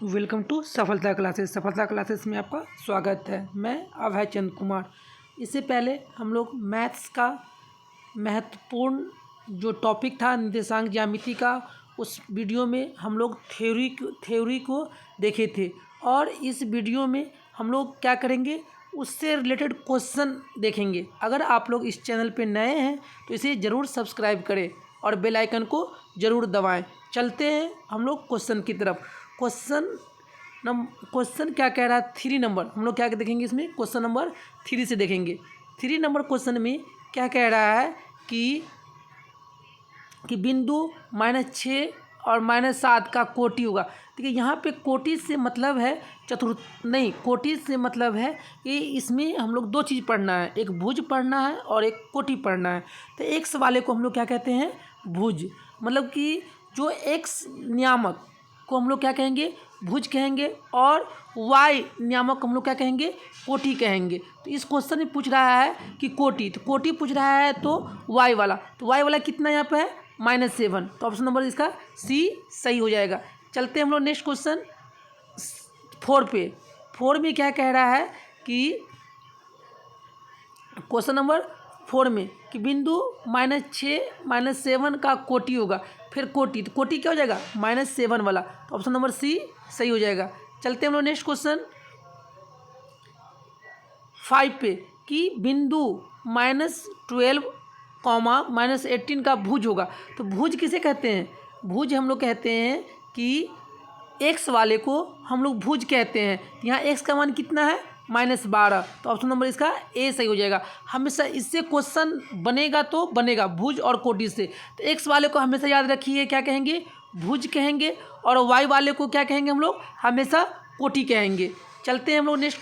Welcome to सफलता classes. सफलता classes में आपका स्वागत है। मैं अभय चंद कुमार। इससे पहले हम लोग मैथ्स का महत्वपूर्ण जो टॉपिक था निर्देशांक ज्यामिति का, उस वीडियो में हम लोग थ्योरी को देखे थे और इस वीडियो में हम लोग क्या करेंगे, उससे रिलेटेड क्वेश्चन देखेंगे। अगर आप लोग इस चैनल पे नए हैं तो इसे ज़रूर सब्सक्राइब करें और बेल आइकन को ज़रूर दबाएं। चलते हैं हम लोग क्वेश्चन की तरफ। क्वेश्चन क्या कह रहा है, 3 नंबर हम लोग क्या देखेंगे इसमें, क्वेश्चन नंबर 3 से देखेंगे। 3 नंबर क्वेश्चन में क्या कह रहा है कि बिंदु -6 और -7 का कोटि होगा। देखिए यहाँ पे कोटि से मतलब है कोटि से मतलब है कि इसमें हम लोग 2 चीज़ पढ़ना है, एक भुज पढ़ना है और एक कोटि पढ़ना है। तो एक्स वाले को हम लोग क्या कहते हैं, भुज। मतलब कि जो एक्स नियामक को हम लोग क्या कहेंगे, भुज कहेंगे, और वाई नियामक को हम लोग क्या कहेंगे, कोटि कहेंगे। तो इस क्वेश्चन में पूछ रहा है कि कोटि, तो कोटि पूछ रहा है तो वाई वाला, तो वाई वाला कितना यहाँ पे है, -7। तो ऑप्शन नंबर इसका सी सही हो जाएगा। चलते हैं हम लोग नेक्स्ट क्वेश्चन 4 पे। 4 में क्या कह रहा है कि क्वेश्चन नंबर 4 में कि बिंदु -6 -7 का कोटि होगा। फिर कोटि, तो कोटि क्या हो जाएगा, -7 वाला, तो ऑप्शन नंबर सी सही हो जाएगा। चलते हैं हम लोग नेक्स्ट क्वेश्चन 5 पे कि बिंदु -12, -18 का भुज होगा। तो भुज किसे कहते हैं, भुज हम लोग कहते हैं कि एक्स वाले को हम लोग भुज कहते हैं। यहाँ एक्स का मान कितना है, -12, तो ऑप्शन नंबर इसका ए सही हो जाएगा। हमेशा इससे क्वेश्चन बनेगा तो बनेगा भुज और कोटि से। तो एक्स वाले को हमेशा याद रखिए क्या कहेंगे, भुज कहेंगे, और वाई वाले को क्या कहेंगे हम लोग, हमेशा कोटि कहेंगे। चलते हैं हम लोग नेक्स्ट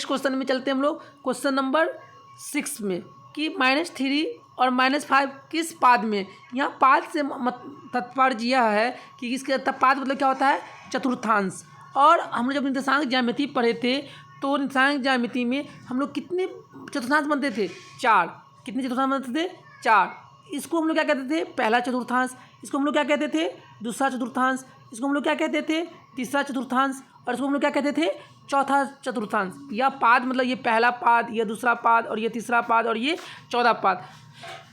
क्वेश्चन में चलते हैं हम लोग क्वेश्चन नंबर 6 में कि -3 और -5 किस पाद में। यहाँ पाद से तात्पर्य यह है कि इसके पाद मतलब क्या होता है, चतुर्थांश। और हम लोग जब निर्देशांक ज्यामिति पढ़े थे तो निर्देशांक ज्यामिति में हम लोग कितने चतुर्थांश बनते थे, 4। कितने चतुर्थांश बनते थे, 4। इसको हम लोग क्या कहते थे, पहला चतुर्थांश। इसको हम लोग क्या कहते थे, दूसरा चतुर्थांश। इसको हम लोग क्या कहते थे, तीसरा चतुर्थांश। और इसको हम लोग क्या कहते थे, चौथा चतुर्थांश। या पाद मतलब ये पहला पाद, ये दूसरा पाद, और ये तीसरा पाद, और ये चौथा पाद।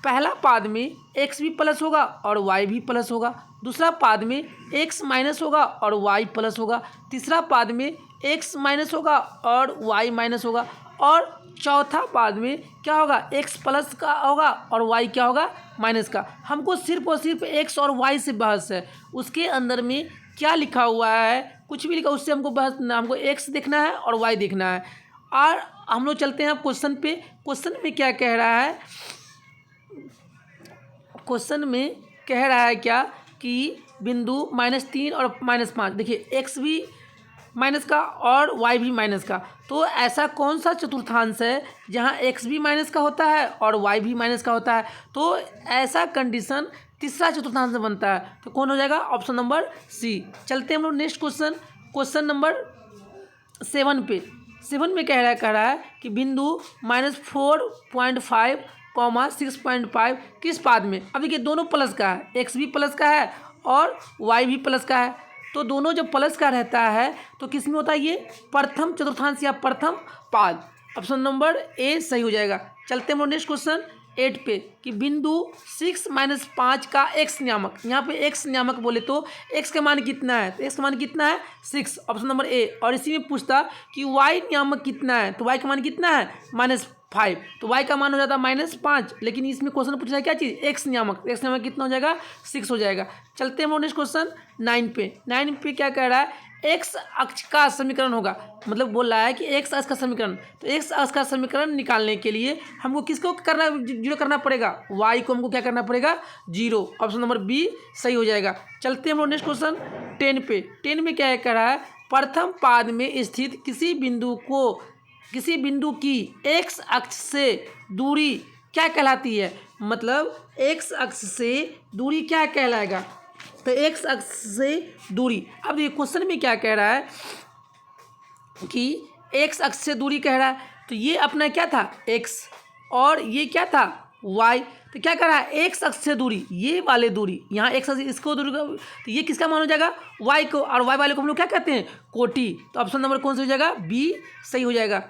पहला पाद में x भी प्लस होगा और y भी प्लस होगा। दूसरा पाद में x माइनस होगा और y प्लस होगा। तीसरा पाद में x माइनस होगा और y माइनस होगा। और चौथा पाद में क्या होगा, x प्लस का होगा और y क्या होगा, माइनस का। हमको सिर्फ और सिर्फ x और y से बहस है, उसके अंदर में क्या लिखा हुआ है, कुछ भी लिखा, उससे हमको बहस, हमको x देखना है और y देखना है। और हम लोग चलते हैं क्वेश्चन पे। क्वेश्चन में क्या कह रहा है, क्वेश्चन में कह रहा है क्या कि बिंदु -3 और -5, देखिए x भी माइनस का और y भी माइनस का। तो ऐसा कौन सा चतुर्थांश है जहां x भी माइनस का होता है और y भी माइनस का होता है। तो ऐसा कंडीशन तीसरा चतुर्थांश बनता है, तो कौन हो जाएगा, ऑप्शन नंबर सी। चलते हैं हम लोग नेक्स्ट क्वेश्चन नंबर 7 पे। 7 में कह रहा है कि बिंदु -4.5, 6.5 किस पाद में। अब देखिए दोनों प्लस का है, x भी प्लस का है और y भी प्लस का है। तो दोनों जब प्लस का रहता है तो किस में होता है, ये प्रथम चतुर्थांश या प्रथम पाद। ऑप्शन नंबर ए सही हो जाएगा। चलते हैं नेक्स्ट क्वेश्चन 8 पे कि बिंदु 6 -5 का x नियामक। यहाँ पे x नियामक बोले तो x का मान कितना है, तो x का मान कितना है, 6, ऑप्शन नंबर ए। और इसी में पूछता कि y नियामक कितना है, तो y का मान कितना है, -5, तो y का मान हो जाता है -5। लेकिन इसमें क्वेश्चन पूछ रहा है क्या चीज़, x नियामक। x नियामक कितना हो जाएगा, 6 हो जाएगा। चलते हैं नेक्स्ट क्वेश्चन 9 पे। 9 पे क्या कह रहा है, x अक्ष का समीकरण होगा। मतलब बोल रहा है कि x अक्ष का समीकरण, तो x अक्ष का समीकरण निकालने के लिए हमको किसको करना, 0 करना पड़ेगा, y को हमको क्या करना पड़ेगा, 0। ऑप्शन नंबर बी सही हो जाएगा। चलते हैं नेक्स्ट क्वेश्चन 10 पे। 10 में क्या कह रहा है, प्रथम पाद में स्थित किसी बिंदु की x अक्ष से दूरी क्या कहलाती है। मतलब x अक्ष से दूरी क्या कहलाएगा, तो x अक्ष से दूरी। अब देखिए क्वेश्चन में क्या कह रहा है कि x अक्ष से दूरी कह रहा है, तो ये अपना क्या था, x, और ये क्या था, वाई, तो क्या कर रहा है एक्स अक्ष से दूरी, ये वाले दूरी यहाँ एक्स अक्ष इसको दूरी का, तो ये किसका मान हो जाएगा वाई को, और वाई वाले को हम लोग क्या कहते हैं कोटि। तो ऑप्शन नंबर कौन सा हो जाएगा बी सही हो जाएगा।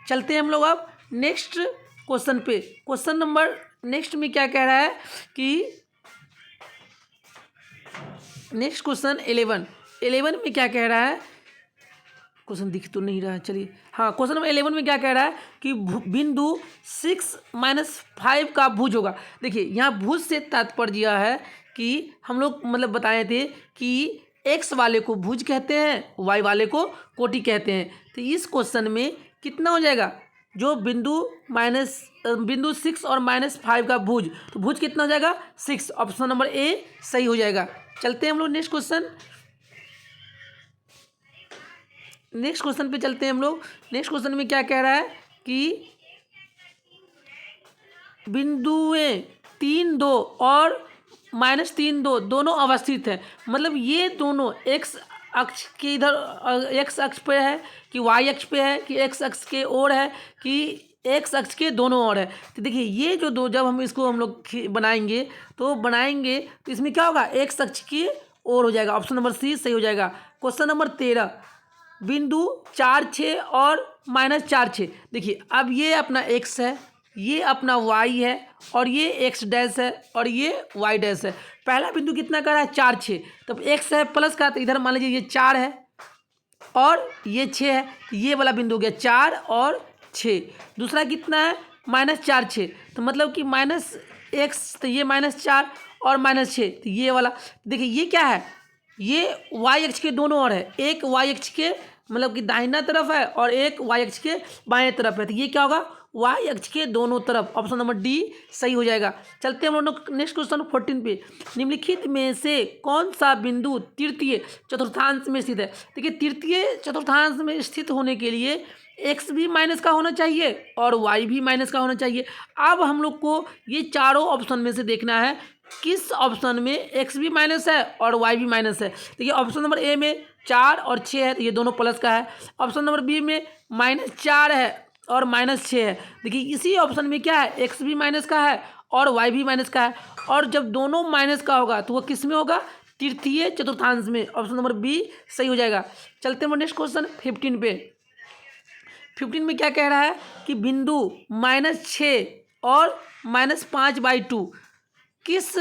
चलते हैं हम लोग अब नेक्स्ट क्वेश्चन पे। क्वेश्चन नंबर नेक्स्ट में क्या कह रहा है कि नेक्स्ट क्वेश्चन 11 में क्या कह रहा है, क्वेश्चन दिख तो नहीं रहा है, चलिए हाँ क्वेश्चन नंबर 11 में क्या कह रहा है कि बिंदु 6-5 का भुज होगा। देखिए यहाँ भुज से तात्पर्य यह है कि हम लोग मतलब बताए थे कि एक्स वाले को भुज कहते हैं, वाई वाले को कोटि कहते हैं। तो इस क्वेश्चन में कितना हो जाएगा, जो बिंदु 6 और -5 का भुज, तो भुज कितना हो जाएगा 6, ऑप्शन नंबर ए सही हो जाएगा। चलते हैं हम लोग नेक्स्ट क्वेश्चन पे चलते हैं हम लोग। नेक्स्ट क्वेश्चन में क्या कह रहा है कि बिंदुएं 3-2 और -3-2 दोनों अवस्थित है, मतलब ये दोनों एक्स अक्ष के इधर एक्स अक्ष पे है कि वाई अक्ष पे है कि एक्स अक्ष के ओर है कि एक्स अक्ष के दोनों ओर है। तो देखिए ये जो दो जब हम इसको हम लोग बनाएंगे तो इसमें क्या होगा एक्स अक्ष की ओर हो जाएगा, ऑप्शन नंबर सी सही हो जाएगा। क्वेश्चन नंबर 13 बिंदु 4-6 और -4-6, देखिए अब ये अपना एक्स है, ये अपना वाई है और ये एक्स डैश है और ये वाई डैश है। पहला बिंदु कितना का है 4-6, तब एक्स है प्लस का, तो इधर मान लीजिए ये 4 है और ये 6 है, तो ये वाला बिंदु हो गया 4 और 6। दूसरा कितना है -4-6, तो मतलब कि -x, तो ये -4 और -6, तो ये वाला देखिए ये क्या है, ये वाई अक्ष के दोनों ओर है, एक वाई अक्ष के मतलब कि दाहिना तरफ है और एक वाई अक्ष के बाएं तरफ है, तो ये क्या होगा वाई अक्ष के दोनों तरफ, ऑप्शन नंबर डी सही हो जाएगा। चलते हैं हम लोग नेक्स्ट क्वेश्चन 14 पे। निम्नलिखित में से कौन सा बिंदु तृतीय चतुर्थांश में स्थित है। देखिए तृतीय चतुर्थांश में स्थित होने के लिए एक्स भी माइनस का होना चाहिए और वाई भी माइनस का होना चाहिए। अब हम लोग को ये चारों ऑप्शन में से देखना है किस ऑप्शन में एक्स भी माइनस है और वाई भी माइनस है। देखिए ऑप्शन नंबर ए में 4 और 6 है, तो ये दोनों प्लस का है। ऑप्शन नंबर बी में -4 है और -6 है। देखिए इसी ऑप्शन में क्या है एक्स भी माइनस का है और वाई भी माइनस का है, और जब दोनों माइनस का होगा तो वो किस में होगा तृतीय चतुर्थांश में, ऑप्शन नंबर बी सही हो जाएगा। चलते हैं नेक्स्ट क्वेश्चन 15 पे। 15 में क्या कह रहा है कि बिंदु -6 और -5/2 किस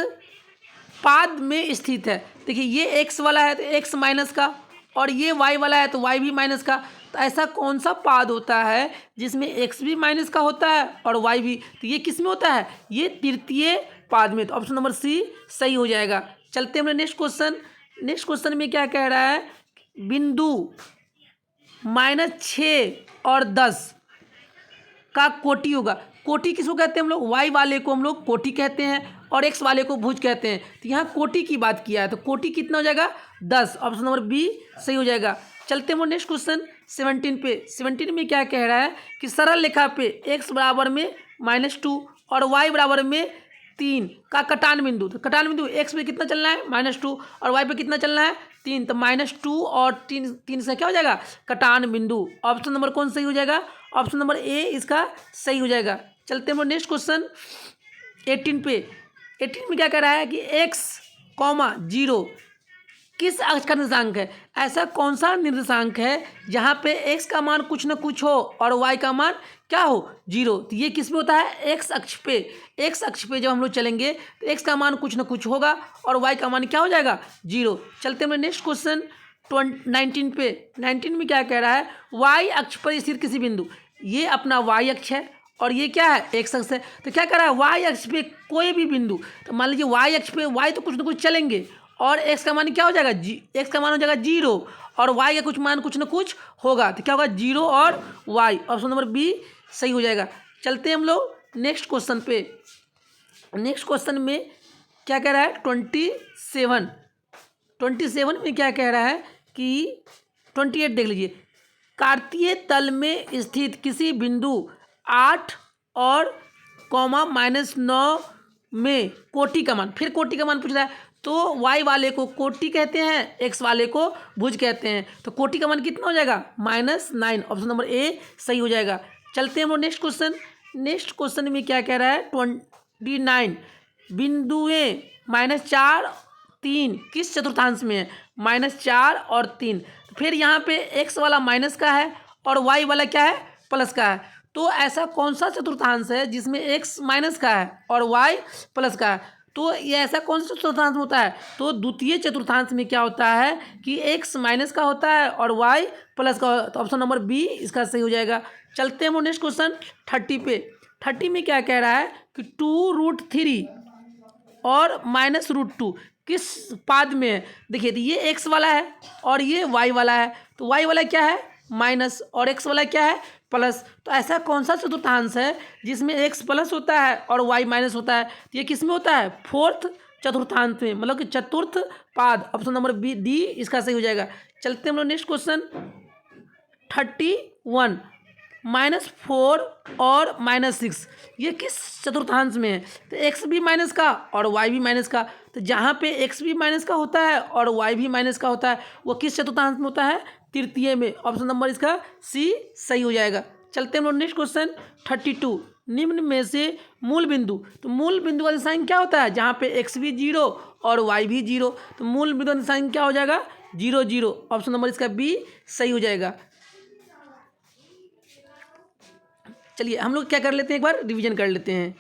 पाद में स्थित है। देखिए ये एक्स वाला है तो एक्स माइनस का, और ये वाई वाला है तो वाई भी माइनस का। तो ऐसा कौन सा पाद होता है जिसमें एक्स भी माइनस का होता है और वाई भी, तो ये किस में होता है ये तृतीय पाद में, तो ऑप्शन नंबर सी सही हो जाएगा। चलते हैं नेक्स्ट क्वेश्चन में क्या कह रहा है बिंदु -6 और 10 का कोटि होगा। कोटि किसको कहते हैं हम लोग, वाई वाले को हम लोग कोटि कहते हैं और एक्स वाले को भुज कहते हैं। तो यहाँ कोटि की बात किया है तो कोटि कितना हो जाएगा 10, ऑप्शन नंबर बी सही हो जाएगा। चलते हैं नेक्स्ट क्वेश्चन 17 पे। 17 में क्या कह रहा है कि सरल रेखा पे x बराबर में -2 और y बराबर में 3 का कटान बिंदु, तो कटान बिंदु x पे कितना चलना है -2 और y पे कितना चलना है 3, तो -2 और 3 से क्या हो जाएगा कटान बिंदु, ऑप्शन नंबर कौन सही हो जाएगा, ऑप्शन नंबर ए इसका सही हो जाएगा। चलते हैं नेक्स्ट क्वेश्चन 18 पे। 18 में क्या कह रहा है कि x, 0 किस अक्ष का निर्देशांक है। ऐसा कौन सा निर्देशांक है जहाँ पे x का मान कुछ ना कुछ हो और y का मान क्या हो 0, तो ये किस पे होता है x अक्ष पे। x अक्ष पे जब हम लोग चलेंगे तो x का मान कुछ ना कुछ होगा और y का मान क्या हो जाएगा 0। चलते हैं नेक्स्ट क्वेश्चन 19 पे। 19 में क्या कह रहा है y अक्ष पर स्थित किसी बिंदु, ये अपना y अक्ष है और ये क्या है एक्स अक्ष है, तो क्या कर रहा है y अक्ष पे कोई भी बिंदु, तो मान लीजिए y अक्ष पे y तो कुछ ना कुछ चलेंगे और x का मान क्या हो जाएगा x का मान हो जाएगा 0 और y का कुछ मान कुछ ना कुछ होगा, तो क्या होगा 0 और y, ऑप्शन नंबर बी सही हो जाएगा। चलते हैं हम लोग नेक्स्ट क्वेश्चन पे। नेक्स्ट क्वेश्चन में क्या कह रहा है 27 में क्या कह रहा है कि 28 देख लीजिए, कार्तीय तल में स्थित किसी बिंदु 8 और -9 में कोटि का मान, फिर कोटि का मान पूछ रहा है, तो y वाले को कोटि कहते हैं x वाले को भुज कहते हैं, तो कोटि का मान कितना हो जाएगा -9, ऑप्शन नंबर ए सही हो जाएगा। चलते हैं हम लोग नेक्स्ट क्वेश्चन में क्या कह रहा है D9 बिंदुएं -4 3 किस चतुर्थांश में है? -4 और 3। फिर यहाँ पे x वाला माइनस का है और y वाला क्या है? प्लस का है। तो ऐसा कौन सा चतुर्थांश है जिसमें x माइनस का है और y प्लस का है? तो ये ऐसा कौन सा चतुर्थांश होता है? तो द्वितीय चतुर्थांश में क्या होता है कि x माइनस का होता है और y प्लस का। तो ऑप्शन नंबर बी इसका सही हो जाएगा। चलते हैं हम नेक्स्ट क्वेश्चन 30 पे। 30 में क्या कह रहा है कि 2√3 और -√2 किस पाद में है? देखिए तो ये x वाला है और ये y वाला है। तो y वाला क्या है? माइनस और x वाला क्या है? प्लस। तो ऐसा कौन सा चतुर्थांश है जिसमें x प्लस होता है और y माइनस होता है? तो ये किस में होता है? फोर्थ चतुर्थांश में, मतलब कि चतुर्थ पाद। ऑप्शन नंबर बी डी इसका सही हो जाएगा। चलते हैं हम लोग नेक्स्ट क्वेश्चन 31 -4 और -6 ये किस चतुर्थांश में है? तो x भी माइनस का और y भी माइनस का। तो जहाँ पे x भी माइनस का होता है और y भी माइनस का होता है वो किस चतुर्थांश में होता है? तृतीय में। ऑप्शन नंबर इसका सी सही हो जाएगा। चलते हैं हम लोग नेक्स्ट क्वेश्चन 32 निम्न में से मूल बिंदु। तो मूल बिंदु का निशान क्या होता है? जहाँ पे x भी 0 और y भी 0। तो मूल बिंदु का निशान क्या हो जाएगा? 0 0। ऑप्शन नंबर इसका बी सही हो जाएगा। चलिए हम लोग क्या कर लेते हैं, एक बार रिवीजन कर लेते हैं।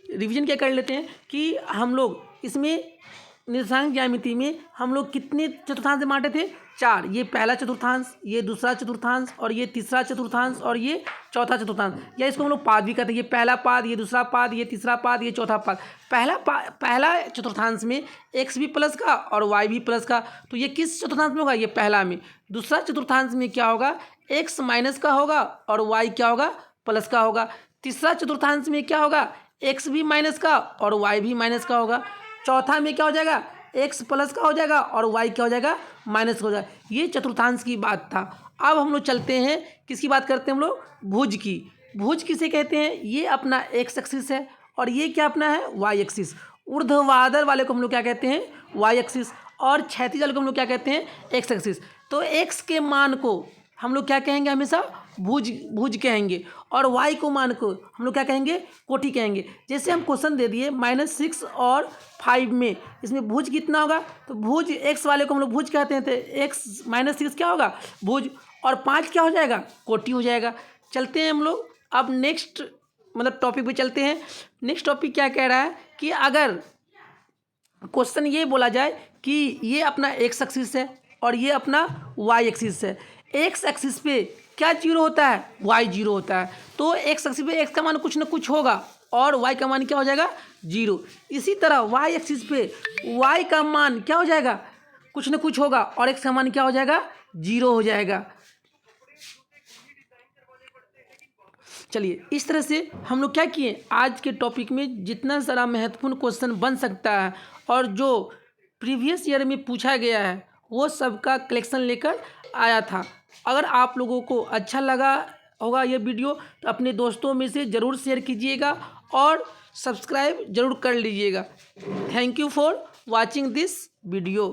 रिवीजन क्या कर लेते हैं कि हम लोग इसमें निर्देशांक ज्यामिति में हम लोग कितने चतुर्थांश बांटे थे? 4। ये पहला चतुर्थांश, ये दूसरा चतुर्थांश और ये तीसरा चतुर्थांश और ये चौथा चतुर्थांश, या इसको हम लोग पाद भी कहते हैं। ये पहला पाद, ये दूसरा पाद, ये तीसरा पाद, ये चौथा पाद। पहला चतुर्थांश में x भी प्लस का और y भी प्लस का। तो ये किस चतुर्थांश में होगा? ये पहला में। दूसरा चतुर्थांश में क्या होगा? x माइनस का होगा और y क्या होगा? प्लस का होगा। तीसरा चतुर्थांश में क्या होगा? x भी माइनस का और y भी माइनस का होगा। चौथा में क्या हो जाएगा? x प्लस का हो जाएगा और y क्या हो जाएगा? माइनस का हो जाएगा। ये चतुर्थांश की बात था। अब हम लोग चलते हैं, किसकी बात करते हैं हम लोग? भुज की। भुज किसे कहते हैं? ये अपना x एक्सिस है और ये क्या अपना है? y axis. ऊर्ध्वाधर वाले को हम लोग क्या कहते हैं? y axis. और क्षैतिज वाले को हम लोग क्या कहते हैं? x axis. तो x के मान को हम लोग क्या कहेंगे? हमेशा भुज कहेंगे। और y को मान को हम लोग क्या कहेंगे? कोटि कहेंगे। जैसे हम क्वेश्चन दे दिए -6 और 5 में, इसमें भुज कितना होगा? तो भुज x वाले को हम लोग भुज कहते हैं। तो x -6 क्या होगा? भुज। और 5 क्या हो जाएगा? कोटि हो जाएगा। चलते हैं हम लोग अब नेक्स्ट मतलब टॉपिक पे चलते हैं। नेक्स्ट टॉपिक क्या कह रहा है कि अगर क्वेश्चन ये बोला जाए कि ये अपना x एक्सिस है और ये अपना y एक्सिस है। x एक्सिस पे क्या 0 होता है? y 0 होता है। तो x एक्सिस पे x का मान कुछ ना कुछ होगा और y का मान क्या हो जाएगा? 0। इसी तरह y एक्सिस पे y का मान क्या हो जाएगा? कुछ ना कुछ होगा और x का मान क्या हो जाएगा? 0 हो जाएगा। चलिए इस तरह से हम लोग क्या किए, आज के टॉपिक में जितना सारा महत्वपूर्ण क्वेश्चन बन सकता है और जो प्रीवियस ईयर में पूछा गया है वो सबका कलेक्शन लेकर आया था। अगर आप लोगों को अच्छा लगा होगा ये वीडियो तो अपने दोस्तों में से ज़रूर शेयर कीजिएगा और सब्सक्राइब ज़रूर कर लीजिएगा। Thank you for watching this video.